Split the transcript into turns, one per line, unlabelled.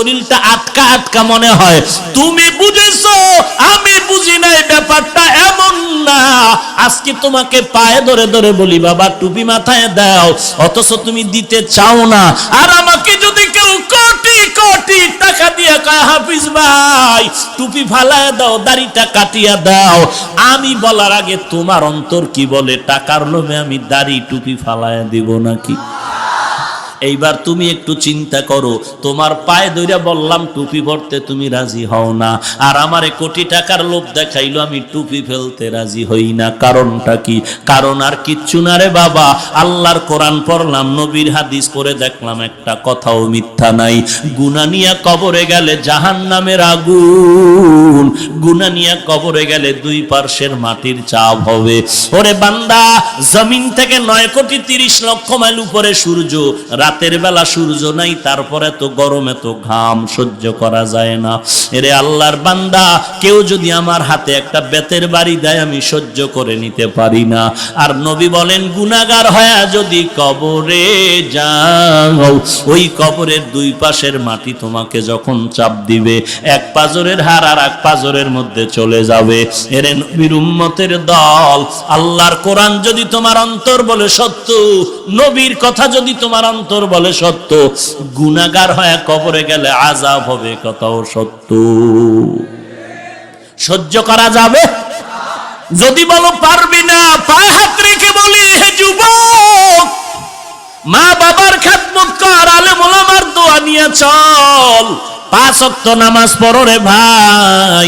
শরীরটা আটকা আটকা মনে হয়। তুমি বুঝেছো, আমি বুঝি নাই। ব্যাপারটা এমন না। আজকে তোমাকে পায়ে ধরে ধরে বলি বাবা টুপি মাথায় দাও, অথচ তুমি দিতে চাও না। আর আমাকে যদি কেউ কোটি কোটি টাকা দিয়ে কয় হাফিজ ভাই টুপি ফালায় দাও, দাড়িটা কাটিয়া দাও, আমি বলার আগে তোমার অন্তর কি বলে? টাকার লোভে আমি দাড়ি টুপি ফালায় দিব নাকি? এইবার তুমি একটু চিন্তা করো, তোমার পায়ে ধরে বললাম টুপি পরতে, তুমি রাজি হও না, আর আমারে কোটি টাকার লোভ দেখাইলো, আমি টুপি ফেলতে রাজি হই না। কারণটা কি? কারণ আর কিচ্ছু না রে বাবা, আল্লাহর কোরআন পড়লাম, নবীর হাদিস পড়ে দেখলাম একটা কথাও মিথ্যা নাই। গুনাহ নিয়া কবরে গেলে জাহান্নামের আগুন, গুনাহ নিয়া কবরে গেলে দুই পার্শ্বের মাটির চাপ হবে। ওরে বান্দা, জমিন থেকে 9,30,00,000 মাইল উপরে সূর্য, রাতের বেলা সূর্য নাই, তারপরে তো গরমে তো ঘাম সহ্য করা যায় না। এরে আল্লাহর বান্দা, কেউ যদি আমার হাতে একটা বেতের বাড়ি দেয় আমি সহ্য করে নিতে পারি না। আর নবী বলেন গুনাহগার হয়ে যদি কবরে যাও, ওই কবরের দুই পাশের মাটি তোমাকে যখন চাপ দিবে, এক পাজরের হাড় আর এক পাজরের মধ্যে চলে যাবে। এরে নবীর উম্মতের দল, আল্লাহর কোরআন যদি তোমার অন্তর বলে সত্য, নবীর কথা যদি তোমার অন্তর বলে সত্য, গুনাহগার হয়ে কবরে গেলে আযাব হবে, কথাও সত্য। সহ্য করা যাবে? যদি বলো পারবি না, পায়ে হাত রেখে বলি, হে যুবক, মা বাবার খেদমত কর, আলেম ওলামার দোয়া নিয়ে চল, 5 ওয়াক্ত নামাজ পড়ো রে ভাই।